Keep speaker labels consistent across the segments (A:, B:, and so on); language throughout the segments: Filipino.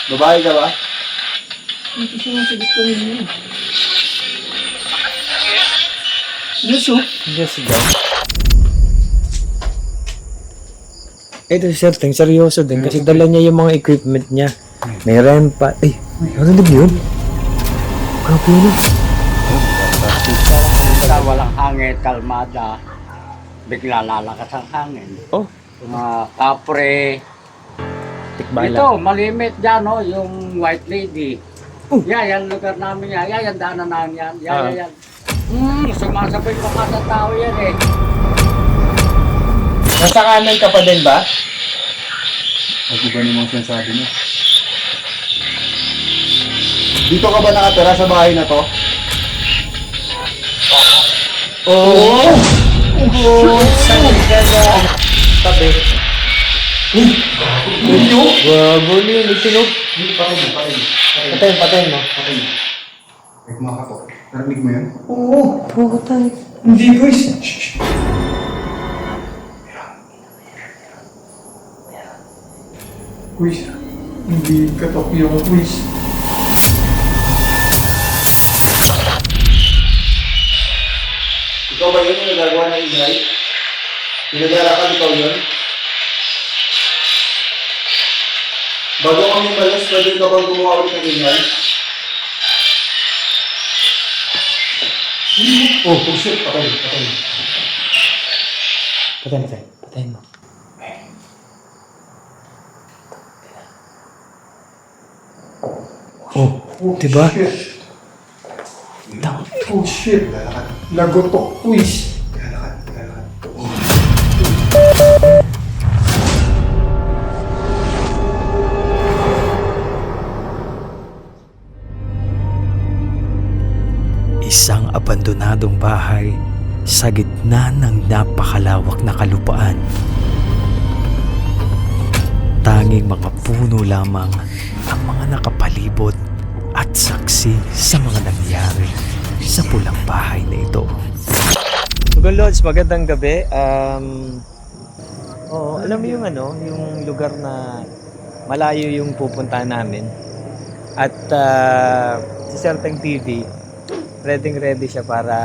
A: Babae ka ba?
B: Hindi sinasagot ko rin yun. Yes, oh.
C: Yes, daw. Ito si Sir Teng, seryoso din kasi dala niya yung mga equipment niya. May rempa. Ay, narinig yun? Grabe yun.
D: Sa walang hangin, kalmada, bigla lalakas ang hangin.
C: Oh,
D: Mga kapre.
C: tikbala.
D: Ito, malimit dyan, no? Yung White Lady. Yan lugar namin yan. Yan, daanan namin yan. Yan. Sumasabay pa ka sa tao yan eh.
C: Nasa kanan ka pa din ba?
A: Ano ba namang sinasabi niya? Dito ka ba nakatira sa bahay na to?
C: Oo! Oh! Tabi.
A: Inyo?
C: Gago niyo, may tinog. Patayin mo.
A: Ay, kumakato. Narinig mo yan?
B: Oo.
C: Putay.
B: Hindi, guys. Quiz. Hindi katok yung quiz.
A: Ikaw ba yun yung nagagawa ng ingay? Pinaglalakad ikaw yun? Bago kami malas, pwede ka bang gumawa ulit ng ingay? Oh shit, patay.
C: Patayin mo. Oh, diba?
B: Shit. Oh, shit. Lagotok quiz.
E: Isang abandonadong bahay sa gitna ng napakalawak na kalupaan. Tanging mga puno lamang ang mga nakapalibot at saksi sa mga nangyari sa pulang bahay na ito.
C: Mga Lods, magandang gabi. Alam mo yung yung lugar na malayo yung pupuntahan namin. At si Sir Teng TV, ready siya para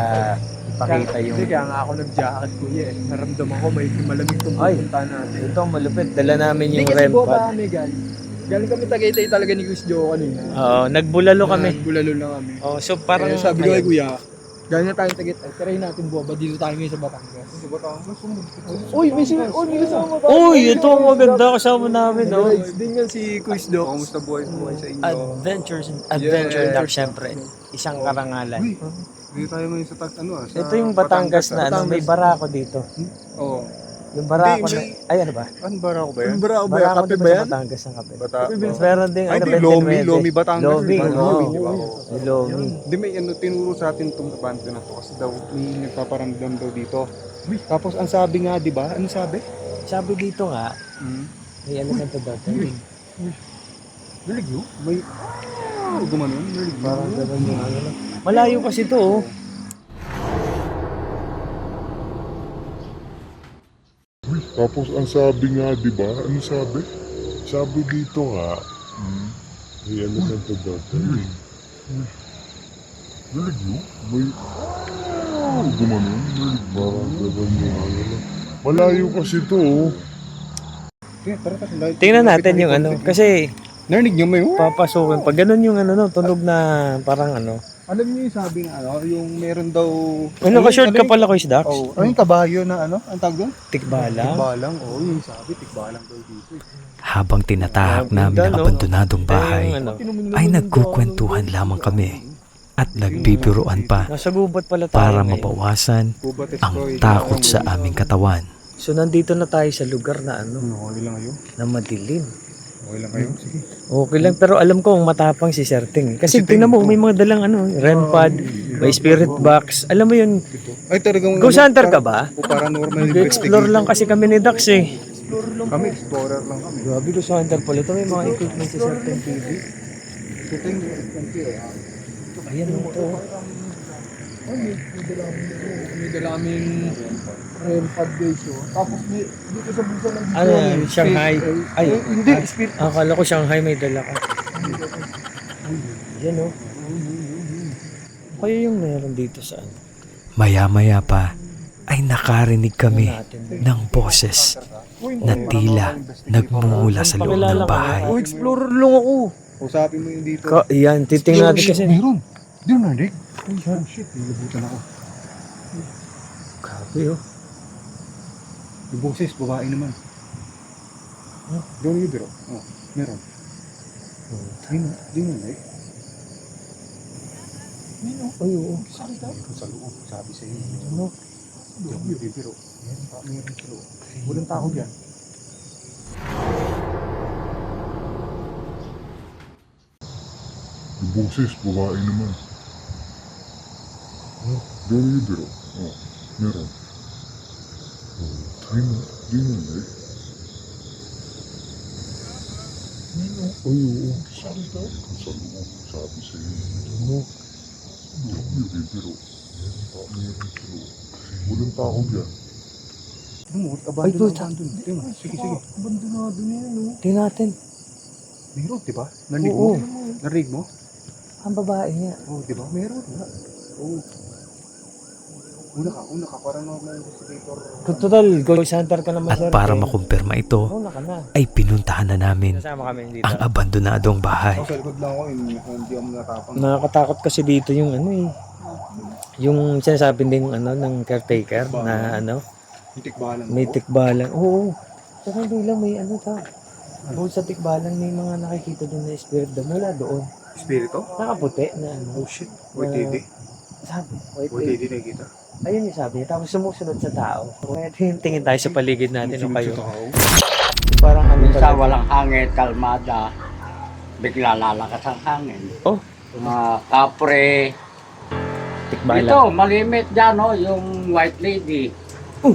C: ipakita yung...
B: Hindi, kaya nga ako nag-jacket, kuya eh. Naramdaman ko may malamig itong
C: Ay,
B: pupunta natin.
C: ito ang malupit. Dala namin
B: Hindi
C: yung
B: kasi
C: REM
B: buwa
C: pad.
B: pa kami, guys. Galing kami Tagaytay talaga ni Quiz Joe kanina.
C: Oo, nagbulalo kami.
B: Bulalo lang kami.
C: Oh, so parang...
B: Kaya sabi ko kay
C: ayun.
B: kuya, galing na tayong Tagaytay. Try natin buwa ba dito tayo ngayon sa Batangas? Sa Batangas? Uy, may kasama tayo.
C: Uy, ito ang maganda kasama namin. Oh.
B: Guys, din yan si Quiz Joe. Kamusta buhay sa inyo?
C: Adventure
B: Yeah.
C: Duck, syempre. Isang karangalan.
F: Dito tayo ngayon sa sa
C: Ito yung Batangas na may barako dito.
B: Oo.
C: Yung barako na...
F: Hindi,
C: Ay, ano ba?
F: Ano bara ko ba yan?
B: Bravo ba?
C: Barako
B: Kape
C: dito
B: ba
C: sa
B: yan?
C: Batangas ang kape.
F: Bata.
C: Meron ding
F: Ay, di,
C: 29.
F: Lomi Batangas.
C: Lomi, oo.
F: Di ba?
C: May Lomi.
F: Di may tinuro sa atin itong abante na to kasi daw may nagpaparamdam daw dito. Tapos ang sabi nga, di ba? Ano sabi?
C: Sabi dito nga, may ano sa dati.
F: Nalig yun? May... gumanon? Nalig yun?
C: Parang gano'n yung ano. Malayo kasi ito, oh.
G: Tapos ang sabi nga, di ba? Ano sabi? Sabi dito nga, may ano sa ito dati. Nalig mo? May... gumanon? Nalig parang gano'n yung ano. Malayo kasi ito, oh.
C: Tingnan natin yung ano. Kasi
F: Narinig nyo may
C: papasukin. Pag ganun yung ano, no, tunog na parang ano.
F: Alam niyo yung sabi nga, yung meron daw...
C: Ano ka short ka pala ko is Dax?
F: Oh, ano yung kabayo na ano? Ang tawag doon?
C: Tikbalang.
F: Tikbalang. Oo, yung sabi, tikbalang daw dito.
E: Habang tinatahak namin ang abandonadong bahay,
C: Yung ano.
E: ay nagkukwentuhan lamang kami at nagbibiruan pa
C: Nasa gubat pala tayo
E: para
C: ngayon.
E: mabawasan
F: Kubat
E: ang takot sa aming katawan.
C: So nandito na tayo sa lugar na ano,
F: Okay lang kayo?
C: na madilim.
F: Okay lang kayo? Sige.
C: Okay lang, pero alam ko matapang si Sir Teng. Kasi tingnan mo, may mga dalang ano, REM pad, may spirit box. Alam mo yun,
F: Ay, talagang...
C: ghost hunter ka ba?
F: Paranormal
C: Nag-explore lang kasi kami ni Dax eh.
F: Kami, explorer lang kami.
C: Grabe, ghost hunter pala ito. May mga equipment si Sir Teng TV.
F: Ito yung
C: Ayan mo ito.
B: May dala kaming REM pad guys, oh. Tapos dito sa bulsa ng
C: Ano yan? Shanghai? Ay,
B: hindi, spirit.
C: akala ko Shanghai may dala ka. Yan o. Kaya yung meron dito sa ano.
E: Maya-maya pa ay nakarinig kami ng boses na tila nagmumula sa loob ng bahay.
B: Oh, explorer lang ako.
F: Usapin mo yung dito.
C: Yan, titingnan natin kasi.
F: Meron. Di mo narinig? Oh shit, nilabutan ako.
C: Grabe oh.
F: Yung boses, babae naman. Doon yung biro. Oh, meron. Di mo narinig?
C: Ay, oo.
F: Meron sa loob, sabi sa inyo.
C: Ano?
F: Doon yung biro. Meron sa loob. Walang tao dyan.
G: Yung boses, babae naman. Doon yung biro. Oh, meron. Di mo narinig? Ay, oo. Sa loob, sabi sa inyo. Doon yung biro. Meron sa loob. Walang tao dyan.
F: Abandon. Sige.
B: Abandonado na yan, oh.
C: Tingnan natin.
F: Meron, di ba? Narinig
C: Oo.
F: mo? Narinig mo?
C: Ang babae niya.
F: Oo, di ba? Meron. Oo. Una ka, para normal investigator.
C: Total, ghost hunter ka naman.
E: At para makumpirma ito,
C: Una ka na.
E: ay pinuntahan na namin
C: Kasama kami dito.
E: ang abandonadong bahay.
F: Sa likod lang ako, hindi ako natapang.
C: Nakakatakot kasi dito yung ano eh. Yung sinasabi din ng caretaker na
F: Yung tikbalan.
C: may tikbalan. Oo. Saka hindi lang may ta. Bukod sa tikbalan may mga nakikita din na spirit daw mula doon.
F: Espiritu?
C: Nakaputi na
F: Oh shit. White lady.
C: Sabi, white
F: White
C: lady.
F: lady nakikita.
C: Ayun yung sabi niya. Tapos sumusunod sa tao. Kaya tingin tayo sa paligid natin o kayo. Parang
D: Minsan walang hangin, kalmada. Bigla lalakas ang hangin.
C: Oh.
D: Kapre.
C: Tikbalan.
D: Ito, malimit dyan, no? Yung white lady.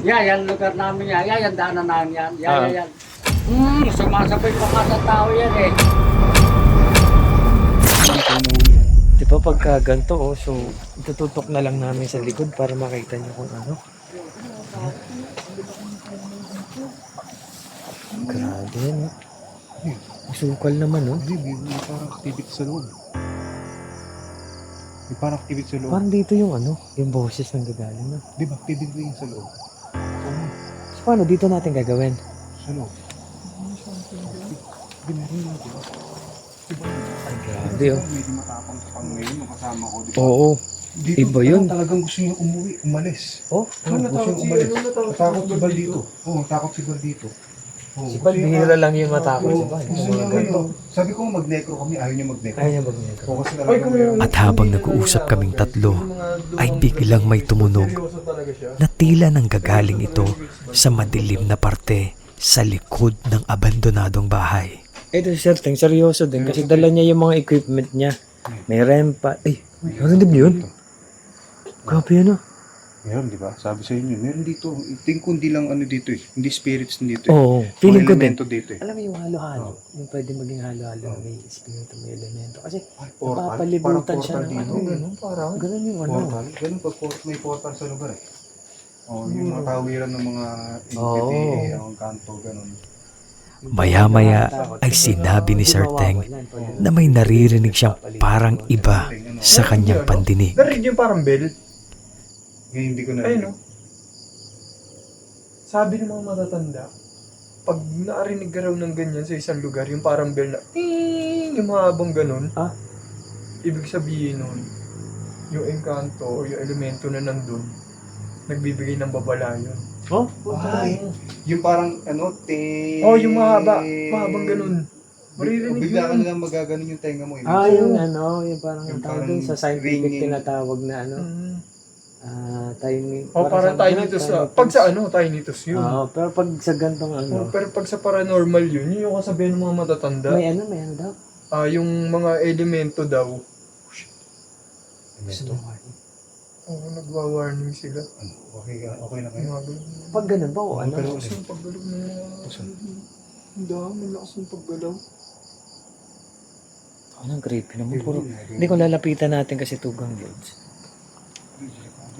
D: Yan lugar namin yan. Yan daanan namin yan. Yan. Sumasabay pa ka sa tao yan eh.
C: Di ba pagka ganito, so itututok na lang namin sa likod para makita niyo kung ano. Grabe yan, no? Sukal naman, no?
F: Hindi, may parang activity sa loob. May parang activity sa loob.
C: Parang dito yung yung boses ng gagaling, no?
F: Di ba? Activity yung sa loob. Oo,
C: So paano dito natin gagawin?
F: sa loob. Di meron yun, di ba?
C: Ay, grabe, oh.
F: Medyo matapang sa pang ngayon, yung kasama ko, di ba?
C: Oo.
F: Dito,
C: Iba yun.
F: Talagang gusto niya umalis.
C: Oh,
F: Gusto niya umalis. Natakot si Bal dito. Oo, takot si Bal dito. Oo,
C: si Bal, bihira lang yung matakot si
F: Oo,
C: Bal.
F: gusto niya ngayon. Sabi ko mag-necro kami, ayaw niya mag-necro.
C: Ayaw niya mag-negro.
F: Oo, kasi talagang meron.
E: At habang nag-uusap kaming tatlo, ay biglang may tumunog na tila nang gagaling ito sa madilim na parte sa likod ng abandonadong bahay.
C: Ito si Sir Teng, seryoso din kasi dala niya yung mga equipment niya. May rempa. Ay, meron din yun. Grabe yan, ah.
F: Meron, di ba? Sabi sa inyo, meron dito. Tingin ko hindi lang dito eh. Hindi spirits dito eh.
C: Oo, feeling ko din.
F: elemento dito eh.
C: Alam mo yung halo-halo, yung pwede maging halo-halo, may espiritu, may elemento. Kasi
F: Ay, portal.
C: napapalibutan
F: Parang
C: siya
F: portal
C: ng
F: dito.
C: parang ganun yung
F: Portal. Ganun pag may portal sa lugar eh. Oh, yung mga tawiran ng mga entity, ang kanto, ganun.
E: Maya-maya ay sinabi ni Sir Teng na may naririnig siyang parang iba sa kanyang pandinig.
B: Narinig yung parang bell.
F: Ngayon hindi ko na.
B: Ayun, no? Sabi ng mga matatanda, pag naarinig ka raw ng ganyan sa isang lugar, yung parang bell na, ting, yung mahabang ganun,
C: Ah?
B: ibig sabihin nun, yung engkanto o yung elemento na nandun, nagbibigay ng babala yun.
C: Oh?
F: Ay, yung parang
B: Oh, yung mahabang ganun. Maririnig
F: bigla ka
B: yun.
F: na lang magaganon yung tenga mo. Eh.
C: Yung yung parang
F: Yung
C: tawag
F: parang
C: dun sa scientific
F: ringing.
C: tinatawag na timing.
B: Oh, parang tinnitus pag sa tinnitus yun.
C: Oo, pero pag sa gantong
B: Pero pag sa paranormal yun yung kasabihan ng mga matatanda.
C: may ano daw.
B: Yung mga elemento daw.
F: Ito.
B: Oo, nagwa-warning sila.
F: Okay na kayo.
B: Mga ganun.
C: Pag ganun ba o ano?
F: Pero
B: Lakas yung paggalaw ng mga... Ang dami, lakas yung paggalaw.
C: Anong creepy naman. Puro. Hindi ko lalapitan natin kasi tugang loads.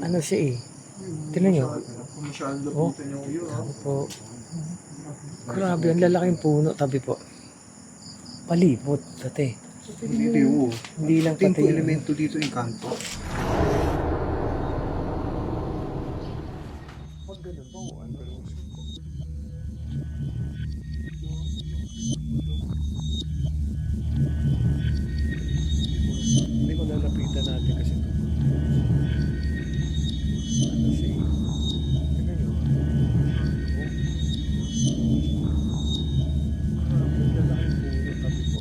C: Ano siya eh. Tignan nyo.
B: Kung masyadong lapitan yung iyo, ha?
C: Tabi po. Grabe, ang lalaking puno. Tabi po. Palibot. Dati.
F: Hindi, oo.
C: Hindi lang
F: Tingin
C: pati
F: ko
C: yung
F: elemento dito yung kanto.
B: Hindi ko lalapitan natin kasi ito. Ano siya eh. Tignan nyo. Ang lalaking puno tabi po.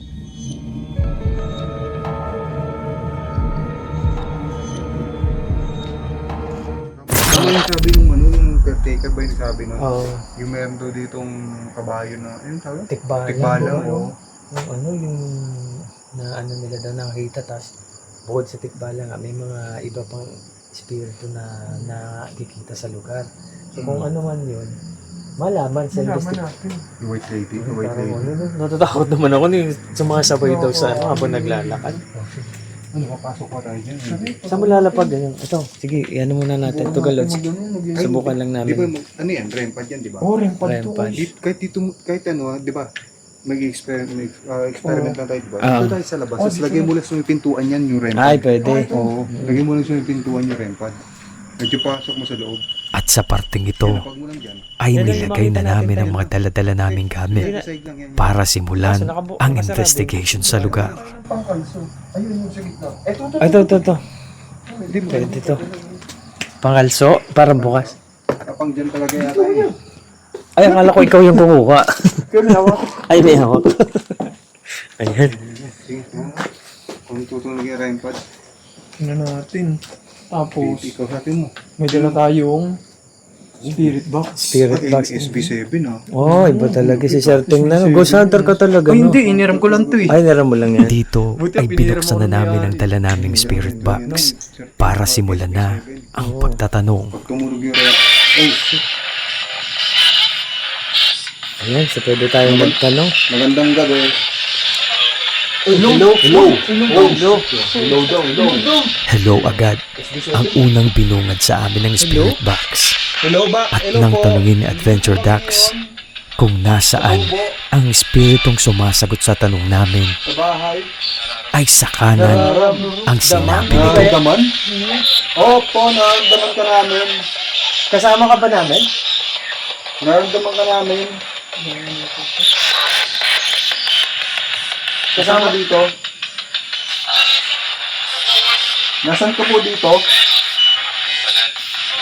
F: Ano yung sabi nung ano, yung caretaker ba yung sabi nun?
C: Oo.
F: Yung meron daw ditong kabayo na, ayun tawag?
C: Tikbalang.
F: Tikbalang,
C: ano,
F: oo.
C: yung ano, yung na ano nila daw nakita, tas bukod sa tikbalang, may mga iba pang espiritu na nakikita sa lugar. So kung ano man yun, malaman sa
B: Malaman
C: investigation.
B: natin.
F: Yung white lady, yung white
C: Parang
F: lady.
C: ano, natatakot naman ako yung sumasabay daw sa ano habang naglalakad.
F: Ano, papasok pa tayo dyan.
C: Saan mo lalapag? Ganyan. Ito, sige, ano muna natin. Ito galods. Subukan lang
F: Di ba,
C: namin.
F: ano yan, rempad yan, di ba?
B: Oh, rempad to.
C: Rempad.
F: Kahit dito, kahit ano, di ba? Mag-experiment lang tayo, di ba?
C: Ah.
F: Dito tayo sa labas. Tapos lagay mo lang sa may pintuan yan, yung rempad.
C: Ay, pwede.
F: Oo, lagay mo lang sa may pintuan yung rempad. Medyo pasok mo sa loob.
E: At sa parteng ito
F: Lapag mo lang dyan.
E: ay nilagay na namin ang mga daladala naming gamit
F: Side lang yan.
E: para simulan ang investigation sa lugar.
B: Pangkalso. Ayun yung sa gitna.
C: Ito.
F: Hindi mo.
C: Pwede ito. Pangalso, parang bukas.
F: Kapang dyan talaga yata yun.
C: Ay, akala ko ikaw yung kumuha.
B: Kaya may hawak.
C: Ay, may hawak. Ayan.
F: Sige, kung tutunog yung rempad,
B: Tingnan natin. Tapos,
F: ikaw sa atin mo.
B: may dala tayong spirit box.
C: Spirit box.
F: SB7 ah.
C: Oh, iba talaga si Sir. Tingnan. Ghost hunter ka talaga,
B: Ay,
C: no?
B: hindi. Iniram ko lang to eh.
C: Ay, naram mo lang yan.
E: Dito
B: Buti
E: ay
B: ang
E: binuksan na
B: pinira mo
E: namin
B: ni
E: ang dala naming spirit box para simulan na ang pagtatanong.
F: Pag tumunog yung rempad, oh shit.
C: Ayan, so pwede tayong magtanong.
F: Magandang gabi.
B: Hello.
E: Hello agad ang unang binungad sa amin ng spirit box.
A: Hello ba?
E: At
A: Hello
E: nang
A: po.
E: tanungin ni Adventure Dax kung nasaan ang espiritong sumasagot sa tanong namin,
A: Sa bahay.
E: ay sa kanan ang sinabi nito.
A: Nararamdaman? Opo, nararamdaman ka namin.
C: Kasama ka ba namin?
A: Nararamdaman ka namin. Kasama dito. Nasaan ka po dito?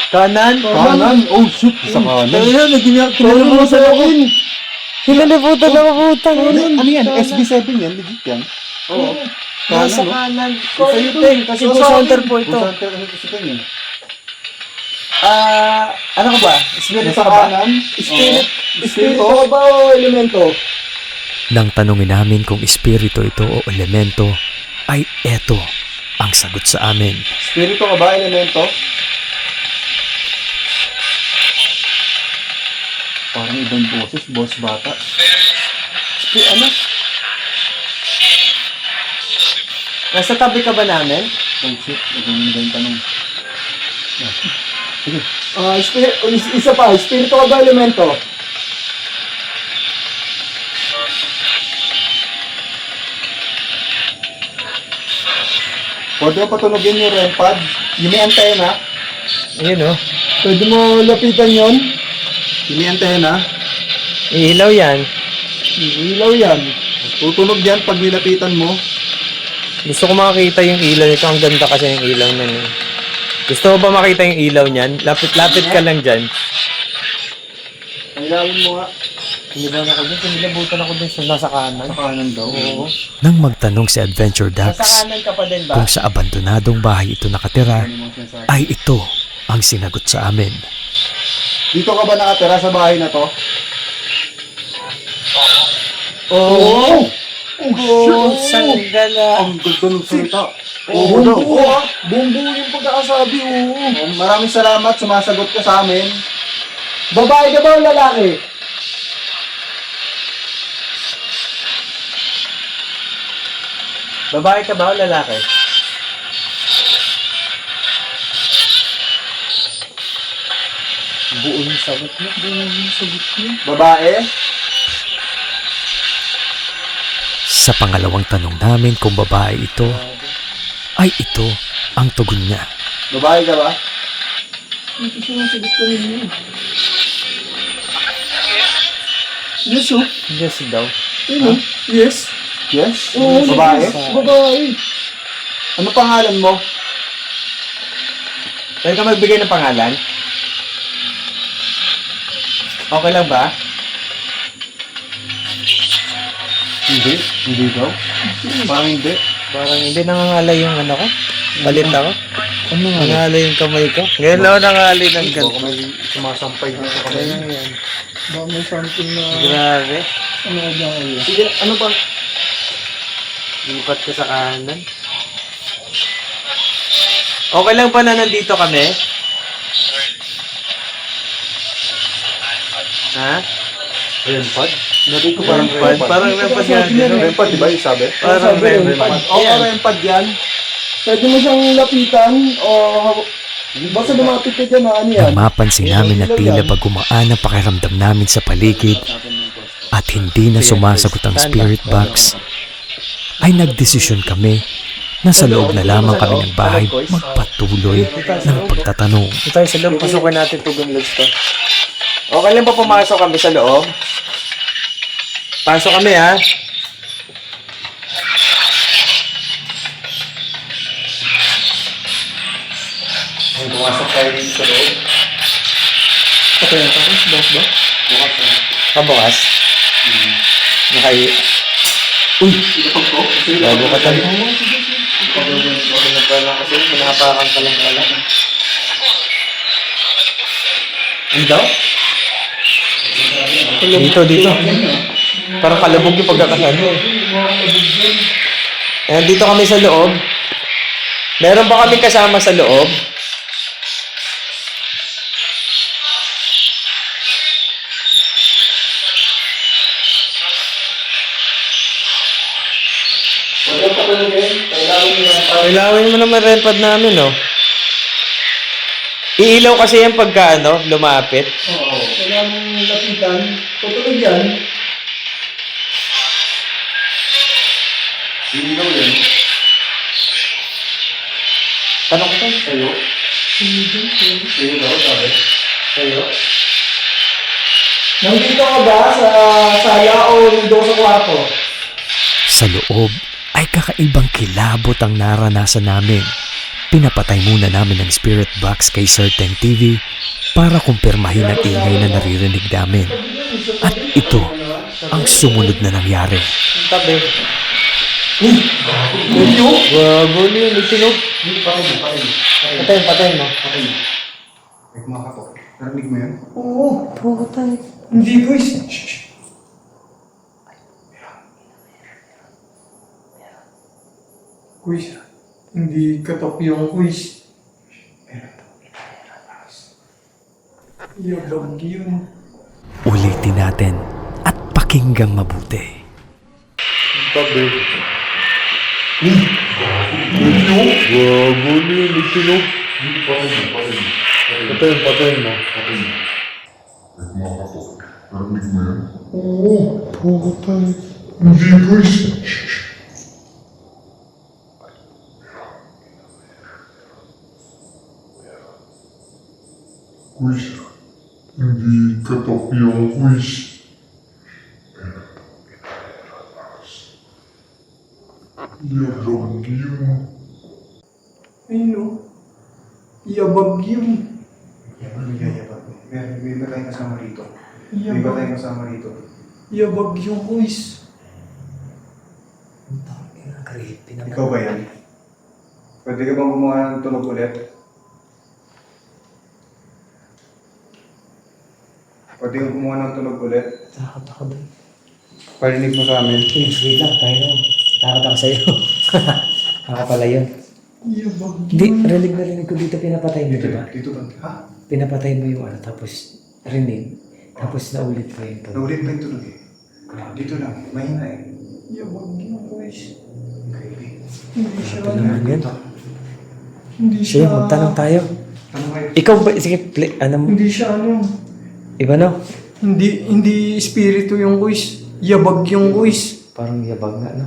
C: Kanan?
A: Kanan? Oh shit, sa kanan.
B: Kaya, nagkinala mo sa akin.
C: Kinalibutan na mabutang.
F: Ano yan? SB7 yan? Legit yan?
A: Oo.
C: Nasa
A: Kanan, no?
C: kanan. Kasi ghost hunter po ito.
F: Kung saan ka kasi gusto yun?
C: Ano ka ba? Spirit
A: Nasa
C: ka ba?
A: kanan?
C: Spirit.
A: Espiritu?
C: ka ba o elemento?
E: Nang tanungin namin kung espiritu ito o elemento, ay eto ang sagot sa amin.
A: Espiritu ka ba, elemento? Parang ibang boses, boss bata.
C: Ano? Nasa tabi ka ba namin?
A: Oh shit, ibang tanong.
C: Isa pa, espiritu ka ba elemento?
A: Pwede mo patunogin yung rempad? Yung may antena?
C: Ayun o.
A: Pwede mo lapitan yon? Yung may antena?
C: Ihilaw yan.
A: Ilaw yan. Tutunog yan pag nilapitan mo.
C: Gusto ko makakita yung ilaw nito. Ang ganda kasi yung ilaw na yun. Gusto mo ba makita yung ilaw niyan? Lapit-lapit ka lang dyan.
A: Kailangan mo nga.
C: Kinilabutan ako dun. Kinilabutan ako dun sa nasa kanan.
A: Sa kanan daw.
C: Oo.
E: Nang magtanong si Adventure
C: Nasa
E: Dax
C: kanan ka pa din ba?
E: kung sa abandonadong bahay ito nakatira, ay ito ang sinagot sa amin.
A: Dito ka ba nakatira sa bahay na to?
C: Oo.
A: Oh,
C: Sandala.
A: Ang ganda ng salita.
B: Oo, bumbu ah. Bumbu yung pagkakasabi, oo.
A: Maraming salamat, sumasagot ka sa amin.
C: Babae ka ba o lalaki? Babae ka ba o lalaki? Buong sagot mo. Buong sagot mo.
A: Babae?
E: Sa pangalawang tanong namin kung babae ito, ay ito ang tugon niya.
A: Babae ka ba?
B: Ito sinasagot ko ninyo. Yes, oh.
C: Yes daw.
B: Ano? Yes.
A: Yes?
B: Oo,
A: Babae?
B: Babae.
A: Ano pangalan mo?
C: Pwede ka magbigay ng pangalan? Okay lang ba?
A: Hindi daw. Parang hindi.
C: Parang hindi nangangalay yung ano ko. Balit ako. Ano nangangalay yung kamay ko? Ngayon lang ako nangangalay ng ganito.
A: May sumasampay na sa kamay.
C: Ayan, yan.
B: Baka may something na...
C: Grabe.
B: Ano ba kayo?
A: Sige, ano pa?
C: Lipat ka sa kanan. Okay lang ba na nandito kami? Ha?
A: Rempad? Nari ko parang
C: Rempad? Parang rempad yan.
A: Rempad, di ba yung sabi?
C: Parang rempad.
A: Oo,
C: Yan.
A: rempad yan.
B: Pwede mo siyang lapitan o... Basta lumapit ka dyan, ano yan?
E: Nang mapansin namin na tila ba gumaan ang pakiramdam namin sa paligid at hindi na sumasagot ang spirit box, ay nagdesisyon kami na sa loob na lamang kami ng bahay magpatuloy ng pagtatanong.
C: Ito tayo sa loob. Pasukin natin ito gunloads to. Okay lang ba pumasok kami sa loob? Pasok kami ha.
A: Ay, pumasok tayo dito sa loob.
B: Okay, tapos boss ba?
C: Pabukas. Nakay...
A: Pinapag ko?
C: Bago ka tayo.
A: Okay na pala kasi, pinapakan ka lang pala.
C: Ano daw? Dito. Parang kalabog yung pagkakasano. Ayan, dito kami sa loob. Meron ba kami kasama sa loob?
A: Wala pa ko lang eh. Kailangan mo yan.
C: Kailangan mo naman rempad namin, no? Iilaw kasi yan pagka, lumapit.
B: Oo. Kailangan mong lapitan. Pagkalag yan.
A: Sinigaw yan.
C: Tanong ko
A: Sa'yo? Sa'yo daw, sabi? Sa'yo?
B: Nandito ka ba sa sala o nandito sa kwarto?
E: Sa loob ay kakaibang kilabot ang naranasan namin. Pinapatay muna namin ang spirit box kay Certain TV para kumpirmahin ang ingay na naririnig namin. At ito ang sumunod na nangyari.
C: tabi. Uyo? Gago niyo, may sinog. Patayin mo.
A: Ay, kumakatok. Narinig mo yan?
B: Oo. Hindi guys. Quiz. Hindi katok yung quiz. Yabag yun.
E: Ulitin natin at pakinggang mabuti.
G: Tabi. Gago niyo, may sinog. Patayin mo. Ay, kumakatok. Narinig mo yan? Oo. Putay. Hindi guys. Quiz. Hindi katok yung quiz. Yabag yun.
B: Ayun o. Yabag yun.
A: May iba tayong kasama rito. May iba tayong kasama rito.
B: Yabag yung quiz.
A: Ikaw ba yan? Pwede ka bang gumawa ng tunog ulit? Pwede kang gumawa ng tunog ulit? Parinig mo sa amin.
C: Wait lang, tayo na. Takot ako sa'yo. Ako pala yun.
B: Yabag
C: Hindi, rinig ko dito pinapatay mo, diba?
A: Dito ba? Ha?
C: Pinapatay mo yung tapos rinig. Tapos naulit mo yung tunog.
A: Naulit pa yung tunog eh. Dito lang. Mahina eh.
B: Yabag yung quiz.
A: Creepy.
B: Hindi siya
C: Ano naman yan?
B: Hindi
C: Sige,
B: siya...
C: magtanong tayo.
A: Ano kayo?
C: Ikaw ba, sige, play,
B: Hindi siya ano.
C: iba no?
B: Hindi espiritu yung quiz. Yabag yung quiz.
C: Parang yabag nga, no?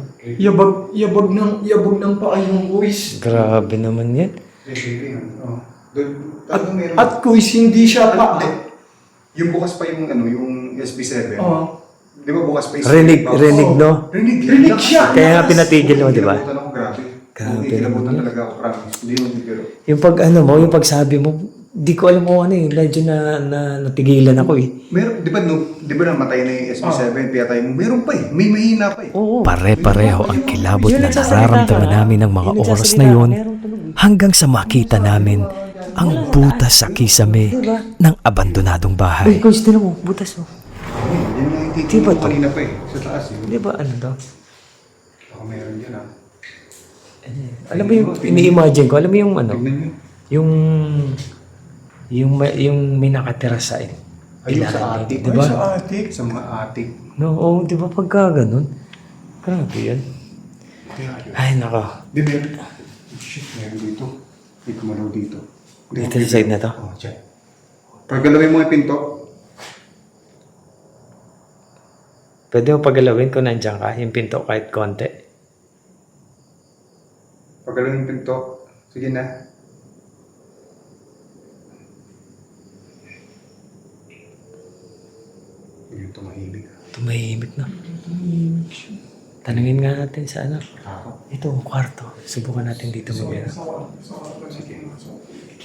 B: Yabag ng paa yung kuis.
C: Grabe naman yan.
F: Oh. Doon, talagang meron.
B: At kuis, hindi siya pa.
F: Yung bukas pa yung ano, yung SB7.
B: Oo.
F: Di ba bukas pa yung
C: Rinig,
F: box?
C: rinig, no?
F: Rinig yan.
B: Rinig siya.
C: Kaya nga pinatigil mo, di ba?
F: Kinabutan ako, grabe.
C: Grabe
F: Kinabutan
C: naman
F: talaga ako, promise. Hindi mo bibiro.
C: Yung pag ano mo, yung pagsabi mo, di ko alam kung ano eh. Medyo na natigilan ako eh.
F: Meron, di ba namatay na yung SB7, pinatay mo? Meron pa eh. May mahina pa eh.
C: Oo.
E: Pare-pareho ang kilabot na nararamdaman namin ng mga oras na yon hanggang sa makita namin ang butas sa kisame ng abandonadong
C: Uy,
E: bahay.
C: coach, tinan mo, butas mo.
F: Yan nga yung
C: Di ba
F: titigil ko
C: to?
F: kanina pa eh. Sa taas eh.
C: Di ba ano to?
F: Baka meron dyan ah.
C: Alam mo yung ini-imagine ko, alam mo yung ano,
F: Tignan nyo.
C: yung may nakatira sa
F: Ayun sa
C: ilalim
F: atik.
C: dito, di ba?
B: Sa atik.
F: Sa mga atik.
C: No, oh, di ba pagka ganun? Grabe yan.
F: Kaya yun.
C: Ay, nako.
F: Di meron. Shit, meron dito. May kumalaw dito.
C: Dito sa side na to?
F: Oo, dyan. Paggalawin mo yung pinto.
C: Pwede mo pagalawin kung nandiyan ka, yung pinto kahit konti.
F: Paggalawin yung pinto. Sige na. Yung tumahimik.
C: Tumahimik na. Tanungin nga natin sa ano. Ito, ang kwarto. Subukan natin dito mag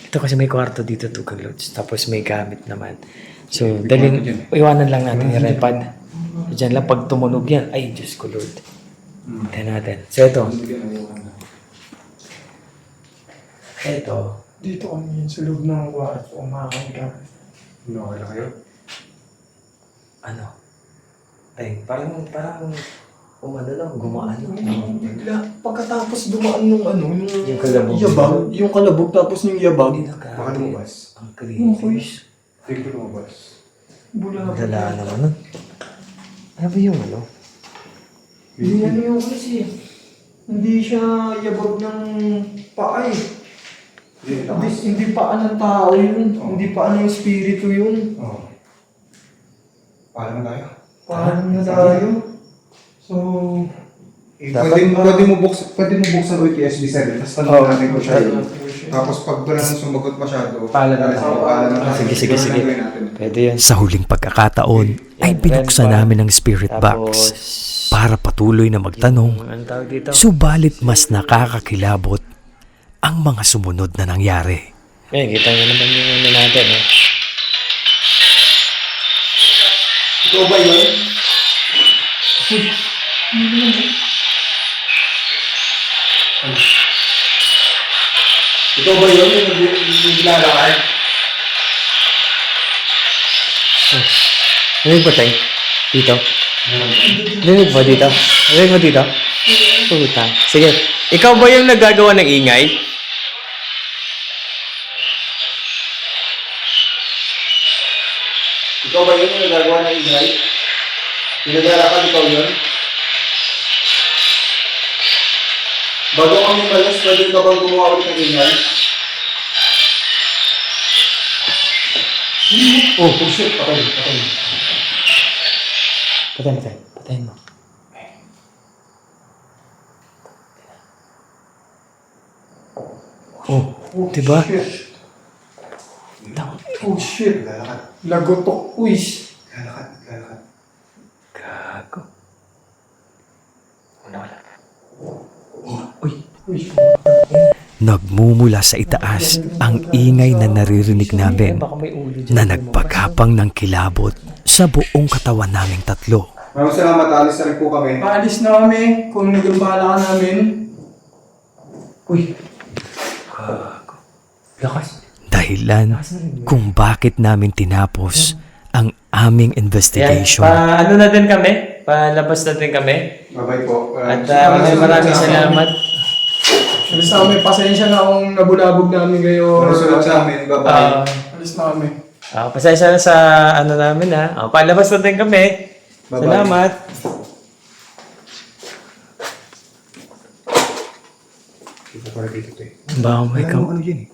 C: Ito kasi may kwarto dito, Tukang Lods. Tapos may gamit naman. So, dalhin, iwanan lang natin yung repad. Diyan lang, pag tumunog yan, ay, Diyos ko Lord. Tayo natin. So, ito. Ito.
B: Dito kami sa loob ng kwarto, umakain ka.
F: Okay na kayo?
C: Ano? Ay, parang, umano lang, gumaan.
B: Bigla, pagkatapos dumaan yung ano,
C: Yung kalabog.
B: yabag, yung kalabog tapos yung yabag.
C: Hindi na
F: Baka lumabas.
C: Ang creepy.
F: Hindi ko lumabas.
B: Bula
C: Ang dala naman nun. Ano ba yung ano?
B: Hindi ano yung kasi. Hindi siya yabag ng paa eh. Hindi paa ng tao yun. Hindi paa ng espiritu yun.
F: Oo. Paalam na tayo.
B: Paano na tayo? So,
F: Pwede mo buksan ulit yung SB7. Tapos tanong natin ko siya yun. Tapos pag wala nang sumagot masyado,
C: Paalam na tayo.
F: paalam na tayo.
C: Sige.
F: Gagawin natin.
C: Pwede yan.
E: Sa huling pagkakataon ay binuksan namin ang spirit box para patuloy na magtanong,
C: Ano tawag dito?
E: subalit mas nakakakilabot ang mga sumunod na nangyari.
C: Eh, kita nyo naman yung ano natin, eh.
A: Ito ba yun? Ito ba yun? Yung ginalakad?
C: Rinig ba, Teng? Dito? Rinig ba dito? Rinig ba dito? Puta. Sige. Ikaw ba yung nagagawa ng ingay?
A: Ikaw ba yun yung nagagawa ng ingay? Yung naglalakad, ikaw yun? Bago kami malas, pwede ka bang gumawa ulit ng ingay?
C: Oh, shit. Patayin mo. Patayin mo. Oh, diba?
B: oh shit.
F: Lalakad.
B: Lagotok, uis.
F: Lalakad.
C: Gago. Wala.
E: Nagmumula sa itaas ang ingay na naririnig namin
C: Baka may ulo dyan.
E: na nagpagapang ng kilabot sa buong katawan naming tatlo.
F: Maraming salamat. Alis na rin po kami.
B: Paalis na kami kung nagambala ka namin.
C: Uy. Gago. Lakas.
E: Dahilan kung bakit namin tinapos ang aming
C: Yan.
E: investigation.
C: Ano na din kami? Palabas na din kami.
F: Bye-bye po.
C: At maraming salamat.
B: Alis na kami, pasensya na kung nabulabog namin kayo.
F: Maraming sa amin. Bye-bye.
B: Alis na kami.
C: Pasensya na sa ano namin ha. Palabas na din kami.
F: Bye-bye.
C: Salamat.
F: Ito para dito eh.
C: Baka may
F: Wala namang ano yan eh.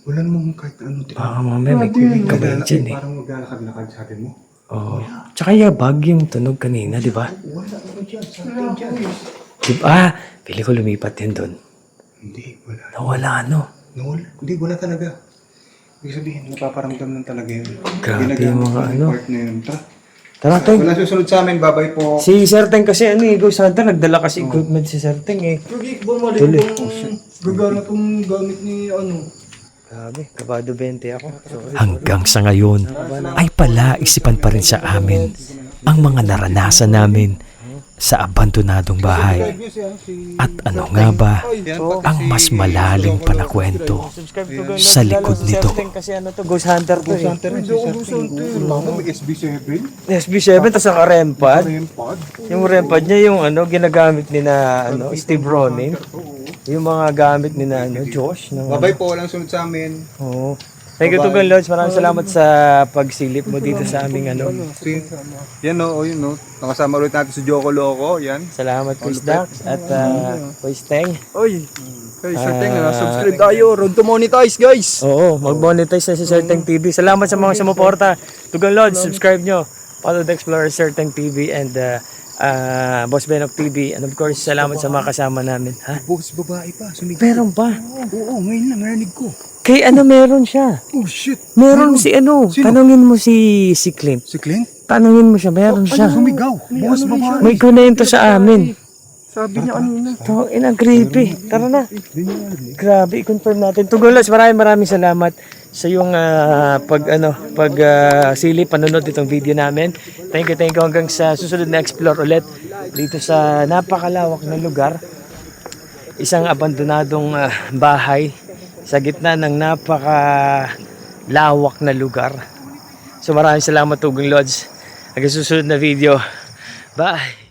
F: Wala namang kahit ano.
C: Baka mamaya may kabay dyan eh.
F: Parang maglalakad-lakad sa atin mo.
C: Oo. Tsaka yabag yung tunog kanina, di ba?
F: Wala naman
E: Diba? Pili ko lumipat din doon.
F: Hindi, wala.
E: Nawala ano.
F: Nawala. Hindi, wala talaga. Ibig sabihin, napaparamdam lang talaga yun.
E: Grabe
F: Ginagamit
E: yung mga
F: ko
E: ano.
F: part na yun. Tara.
C: Tara, Teng.
F: Wala susunod sa amin, babay po.
C: Si Sir Teng kasi ano eh, Ghost Hunter, nagdala kasi equipment si Sir Teng eh.
B: Pwede bumalik
C: Tuloy.
B: kung gagana itong gamit ni ano.
C: Grabe, kabado 20 ako. Sorry.
E: Hanggang sa ngayon ay palaisipan pa rin sa amin ang mga naranasan namin sa abandonadong bahay. At ano nga ba ang mas malalim pa na kwento
C: Subscribe to Ghost
E: sa likod
C: Sir
E: nito?
C: Teng kasi ano to, Ghost Hunter to eh.
F: May SB7.
C: SB7, tapos naka-rempad.
F: Rempad.
C: Yung rempad niya, yung ano, ginagamit ni na ano, Steve Ronin. Yung mga gamit ni na ano, Josh. Ng,
F: Babay po, walang sunod sa amin.
C: Oo. Thank you to God, Lodge. Maraming salamat sa pagsilip mo dito sa aming ano.
F: Yan o, yun o. Nakasama ulit natin si Joko Loco. Yan.
C: Salamat, Chris Dax at Chris Teng.
B: Oy, kay Sir Teng, subscribe tayo. Road to monetize, guys.
C: Oo, mag-monetize na si Sir Teng TV. Salamat sa mga sumuporta. Tugang Lodge, subscribe nyo. Follow the Explorer, Sir Teng TV and Boss Benok TV. And of course, salamat sa mga kasama namin. Ha?
F: Boss, babae pa. Sumigaw.
C: Meron ba?
F: Oo, ngayon lang, narinig ko.
C: Kay ano meron siya?
F: Oh, shit.
C: Meron si ano,
F: Sino?
C: tanungin mo si Clint.
F: Si Clint?
C: Tanungin mo siya, meron siya.
F: Sumigaw. Boss, babae.
C: May kunento sa amin.
B: Sabi niya kanina.
C: To, creepy. Tara na. Grabe, i-confirm natin. Tugulas, maraming salamat sa yung silip, panonood itong video namin. Thank you hanggang sa susunod na explore ulit dito sa napakalawak na lugar. Isang abandonadong bahay sa gitna ng napakalawak na lugar. So maraming salamat Tugong Lodge. Hanggang susunod na video. Bye!